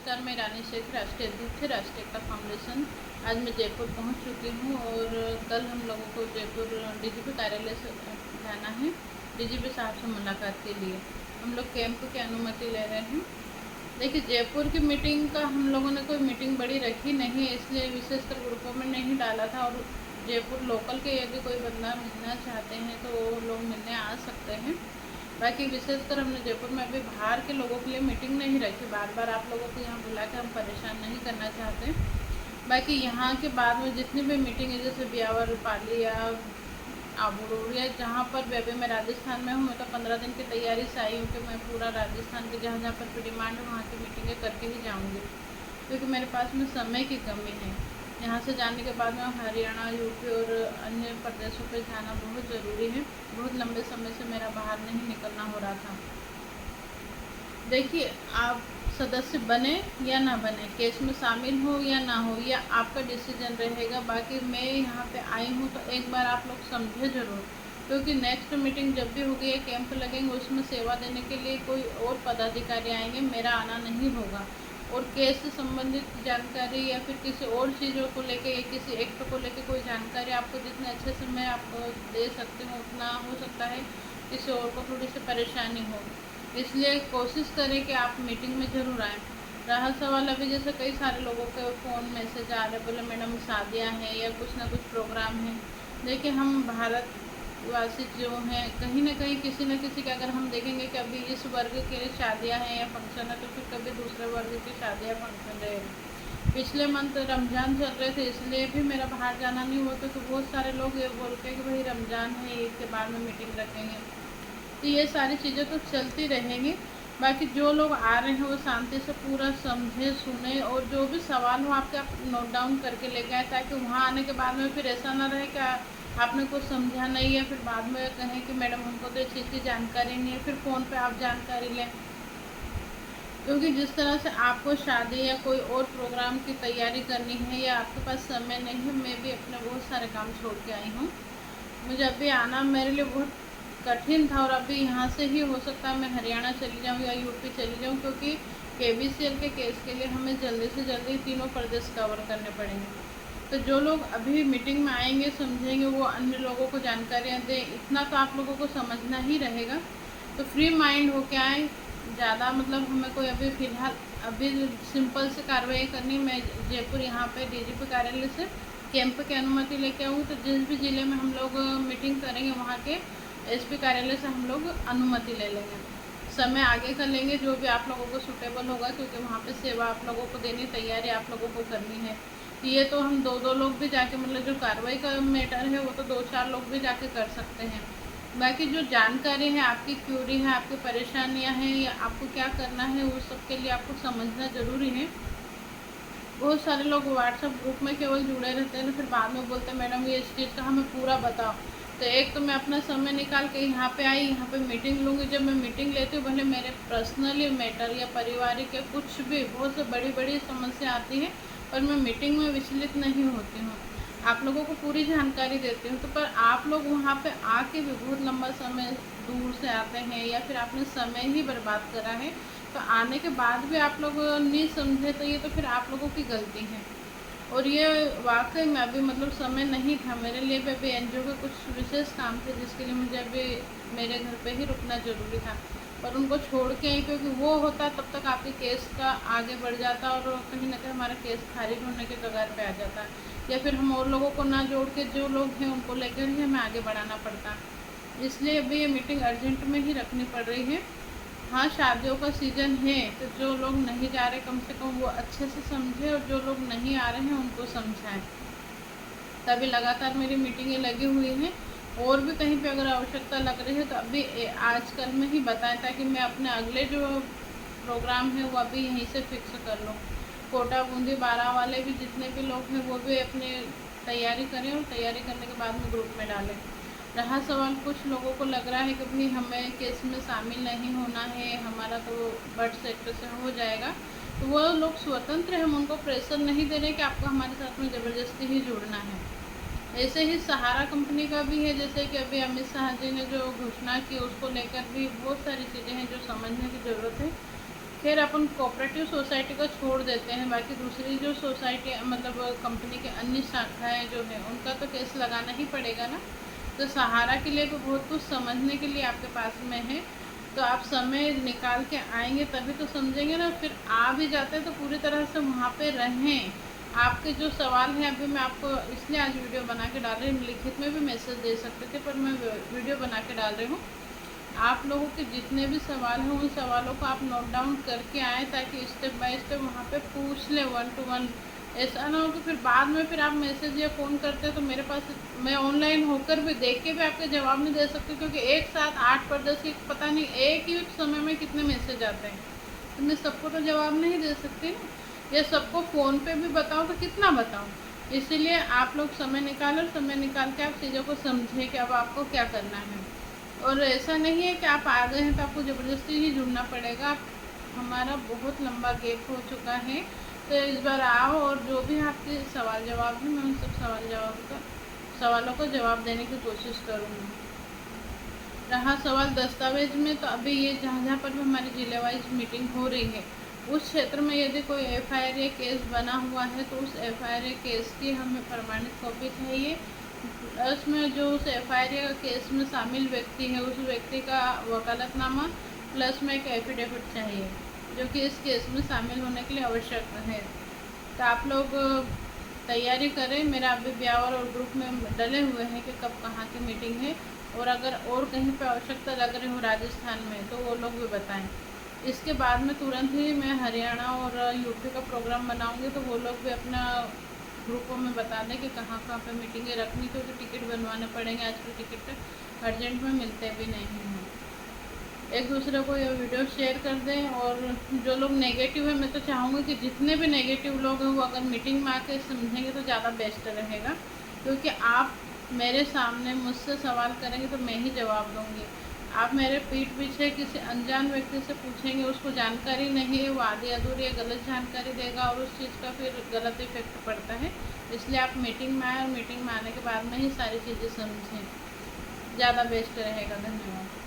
नमस्कार, मैं रानी शेख, राष्ट्रीय अध्यक्ष राष्ट्रीय एकता फाउंडेशन। आज मैं जयपुर पहुंच चुकी हूं और कल हम लोगों को जयपुर डीजीपी कार्यालय से जाना है, डीजीपी साहब से मुलाकात के लिए। हम लोग कैंप की अनुमति ले रहे हैं। देखिए, जयपुर की मीटिंग का हम लोगों ने कोई मीटिंग बड़ी रखी नहीं है, इसलिए विशेषकर ग्रुपों में नहीं डाला था। और जयपुर लोकल के यदि कोई बंदा मिलना चाहते हैं तो वो लोग मिलने आ सकते हैं। बाकी विशेषकर हमने जयपुर में अभी बाहर के लोगों के लिए मीटिंग नहीं रखी। बार बार आप लोगों को यहाँ बुला के हम परेशान नहीं करना चाहते। बाकी यहाँ के बाद में जितनी भी मीटिंग है, जैसे ब्यावर, पाली या आबूरोड या जहाँ पर भी, अभी मैं राजस्थान में हूँ, मैं तो 15 दिन की तैयारी से आई हूँ कि मैं पूरा राजस्थान के जहाँ जहाँ पर डिमांड है वहाँ की मीटिंगें करके ही जाऊँगी, क्योंकि मेरे पास में समय की कमी है। यहाँ से जाने के बाद में हरियाणा, यूपी और अन्य प्रदेशों पे जाना बहुत ज़रूरी है। बहुत लंबे समय से मेरा बाहर नहीं निकलना हो रहा था। देखिए, आप सदस्य बने या ना बने, केस में शामिल हो या ना हो, या आपका डिसीजन रहेगा। बाकी मैं यहाँ पे आई हूँ तो एक बार आप लोग समझे ज़रूर, क्योंकि नेक्स्ट मीटिंग जब भी होगी या कैंप लगेंगे उसमें सेवा देने के लिए कोई और पदाधिकारी आएंगे, मेरा आना नहीं होगा। और केस से संबंधित जानकारी या फिर किसी और चीज़ों को लेके या किसी एक्ट को लेके कोई जानकारी आपको जितने अच्छे से मैं आपको दे सकती हूँ, उतना हो सकता है किसी और को थोड़ी सी परेशानी हो। इसलिए कोशिश करें कि आप मीटिंग में ज़रूर आएँ। रहा सवाल, अभी जैसे कई सारे लोगों के फ़ोन मैसेज आ रहे, बोले मैडम शादियाँ हैं या कुछ ना कुछ प्रोग्राम है। देखिए, हम भारतवासी जो हैं, कहीं ना कहीं किसी न किसी के, अगर हम देखेंगे कि अभी इस वर्ग के शादियां हैं या फंक्शन है, तो फिर कभी दूसरे वर्ग की शादियां फंक्शन रहे। पिछले मंथ रमज़ान चल रहे थे, इसलिए भी मेरा बाहर जाना नहीं हुआ, तो बहुत सारे लोग ये बोलते हैं कि भाई रमज़ान है, ईद के बाद में मीटिंग रखेंगे। तो ये सारी चीज़ें तो चलती रहेंगी। बाकी जो लोग आ रहे हैं वो शांति से पूरा समझे, सुने, और जो भी सवाल हो आपके, आप नोट डाउन करके लेके आए, ताकि वहाँ आने के बाद में फिर ऐसा ना रहे कि आपने कुछ समझा नहीं है, फिर बाद में कहें कि मैडम हमको तो इस चीज़ की जानकारी नहीं है, फिर फ़ोन पे आप जानकारी लें। क्योंकि जिस तरह से आपको शादी या कोई और प्रोग्राम की तैयारी करनी है या आपके पास समय नहीं है, मैं भी अपने बहुत सारे काम छोड़ के आई हूँ। मुझे अभी आना मेरे लिए बहुत कठिन था, और अभी यहाँ से ही हो सकता है मैं हरियाणा चली जाऊँ या यूपी चली जाऊँ, क्योंकि KBCL के केस के लिए हमें जल्दी से जल्दी तीनों प्रदेश कवर करने पड़ेंगे। तो जो लोग अभी मीटिंग में आएंगे, समझेंगे, वो अन्य लोगों को जानकारियाँ दें, इतना तो आप लोगों को समझना ही रहेगा। तो फ्री माइंड होके आए। ज़्यादा मतलब हमें कोई अभी फ़िलहाल अभी सिंपल से कार्रवाई करनी। मैं जयपुर यहाँ पे DGP कार्यालय से कैंप की अनुमति लेके आऊँ, तो जिस भी ज़िले में हम लोग मीटिंग करेंगे वहाँ के SP कार्यालय से हम लोग अनुमति ले लेंगे। समय आगे कर लेंगे जो भी आप लोगों को सूटेबल होगा, क्योंकि वहाँ पे सेवा आप लोगों को देनी, तैयारी आप लोगों को करनी है। ये तो हम दो लोग भी जाके, मतलब जो कार्रवाई का मैटर है वो तो 2-4 लोग भी जाके कर सकते हैं। बाकी जो जानकारी है, आपकी क्यूरी है, आपकी परेशानियां हैं, या आपको क्या करना है, वो सब के लिए आपको समझना ज़रूरी है। बहुत सारे लोग व्हाट्सएप ग्रुप में केवल जुड़े रहते हैं, फिर बाद में बोलते हैं मैडम ये इस चीज़ का हमें पूरा बताओ। तो एक तो मैं अपना समय निकाल के यहाँ पे आई, यहाँ पे मीटिंग लूँगी। जब मैं मीटिंग लेती हूँ, भले मेरे पर्सनली मैटर या पारिवारिक या कुछ भी बहुत से बड़ी समस्या आती है, पर मैं मीटिंग में विचलित नहीं होती हूँ, आप लोगों को पूरी जानकारी देती हूँ। तो पर आप लोग वहाँ पे आके भी बहुत लंबा समय दूर से आते हैं, या फिर आपने समय ही बर्बाद करा है, तो आने के बाद भी आप लोग नहीं समझे, तो ये तो फिर आप लोगों की गलती है। और ये वाकई में अभी मतलब समय नहीं था मेरे लिए भी। अभी NGO के कुछ विशेष काम थे जिसके लिए मुझे अभी मेरे घर पे ही रुकना ज़रूरी था, पर उनको छोड़ के आई, क्योंकि वो होता तब तक आपके केस का आगे बढ़ जाता और कहीं ना कहीं हमारा केस खारिज होने के कगार पे आ जाता, या फिर हम और लोगों को ना जोड़ के जो लोग हैं उनको लेकर ही हमें आगे बढ़ाना पड़ता। इसलिए अभी ये मीटिंग अर्जेंट में ही रखनी पड़ रही है। हाँ, शादियों का सीज़न है, तो जो लोग नहीं जा रहे कम से कम वो अच्छे से समझे, और जो लोग नहीं आ रहे हैं उनको समझाएं। तभी लगातार मेरी मीटिंगें लगी हुई हैं, और भी कहीं पे अगर आवश्यकता लग रही है तो अभी आजकल में ही बताएं, ताकि मैं अपने अगले जो प्रोग्राम है वो अभी यहीं से फिक्स कर लूँ। कोटा, बूंदी, बारा वाले भी जितने भी लोग हैं वो भी अपनी तैयारी करें, और तैयारी करने के बाद में ग्रुप में डालें। रहा सवाल, कुछ लोगों को लग रहा है कि भाई हमें केस में शामिल नहीं होना है, हमारा तो बर्थ सेक्टर से हो जाएगा, तो वो लोग स्वतंत्र हैं, हम उनको प्रेशर नहीं दे रहे कि आपको हमारे साथ में ज़बरदस्ती ही जुड़ना है। ऐसे ही सहारा कंपनी का भी है, जैसे कि अभी अमित शाह जी ने जो घोषणा की उसको लेकर भी बहुत सारी चीज़ें हैं जो समझने की ज़रूरत है। खैर अपन कोऑपरेटिव सोसाइटी का छोड़ देते हैं, बाकी दूसरी जो सोसाइटी मतलब कंपनी के अन्य शाखाएँ जो है उनका तो केस लगाना ही पड़ेगा ना। तो सहारा के लिए भी बहुत कुछ समझने के लिए आपके पास में है, तो आप समय निकाल के आएंगे तभी तो समझेंगे ना। फिर आ भी जाते हैं तो पूरी तरह से वहाँ पे रहें। आपके जो सवाल हैं अभी मैं आपको इसलिए आज वीडियो बना के डाल रही हूँ, लिखित में भी मैसेज दे सकते थे पर मैं वीडियो बना के डाल रही हूँ। आप लोगों के जितने भी सवाल हैं उन सवालों को आप नोट डाउन करके आएँ, ताकि स्टेप बाय स्टेप वहाँ पे पूछ लें 1 to 1। ऐसा ना हो कि फिर बाद में फिर आप मैसेज या फ़ोन करते हैं तो मेरे पास मैं ऑनलाइन होकर भी देख के भी आपके जवाब नहीं दे सकती, क्योंकि एक साथ 8 पर 10 पता नहीं एक ही समय में कितने मैसेज आते हैं, तो मैं सबको तो जवाब नहीं दे सकती ना, या सबको फ़ोन पे भी बताऊँ तो कितना बताऊँ। इसीलिए आप लोग समय निकालो, समय निकाल के आप चीज़ों को समझें कि अब आपको क्या करना है। और ऐसा नहीं है कि आप आ गए हैं तो आपको ज़बरदस्ती ही जुड़ना पड़ेगा। हमारा बहुत लंबा गैप हो चुका है, तो इस बार आओ और जो भी आपके सवाल जवाब हैं मैं उन सब सवालों को जवाब देने की कोशिश करूँगी। रहा सवाल दस्तावेज में, तो अभी ये जहाँ पर भी हमारी जिले वाइज मीटिंग हो रही है उस क्षेत्र में यदि कोई FIR या केस बना हुआ है तो उस FIR या केस की हमें प्रमाणित कॉपी चाहिए। प्लस में जो उस FIR या केस में शामिल व्यक्ति है उस व्यक्ति का वकालतनामा, प्लस में एक एफिडेविट चाहिए जो कि इस केस में शामिल होने के लिए आवश्यक है। तो आप लोग तैयारी करें। मेरा अभी ब्यावर और ग्रुप में डले हुए हैं कि कब कहाँ की मीटिंग है, और अगर और कहीं पे आवश्यकता लग रही हो राजस्थान में तो वो लोग भी बताएं। इसके बाद में तुरंत ही मैं हरियाणा और यूपी का प्रोग्राम बनाऊंगी, तो वो लोग भी अपना ग्रुपों में बता दें कि कहाँ कहाँ पे मीटिंगें रखनी, क्योंकि टिकट बनवाने पड़ेंगे। आजकल टिकट अर्जेंट में मिलते भी नहीं हैं। एक दूसरे को ये वीडियो शेयर कर दें। और जो लोग नेगेटिव है, मैं तो चाहूँगी कि जितने भी नेगेटिव लोग हैं वो अगर मीटिंग में आके समझेंगे तो ज़्यादा बेस्ट रहेगा, क्योंकि आप मेरे सामने मुझसे सवाल करेंगे तो मैं ही जवाब दूँगी। आप मेरे पीठ पीछे किसी अनजान व्यक्ति से पूछेंगे, उसको जानकारी नहीं है, वो आधी अधूरी या गलत जानकारी देगा और उस चीज़ का फिर गलत इफेक्ट पड़ता है। इसलिए आप मीटिंग में आए और मीटिंग में आने के बाद में ही सारी चीज़ें समझें, ज़्यादा बेस्ट रहेगा। धन्यवाद।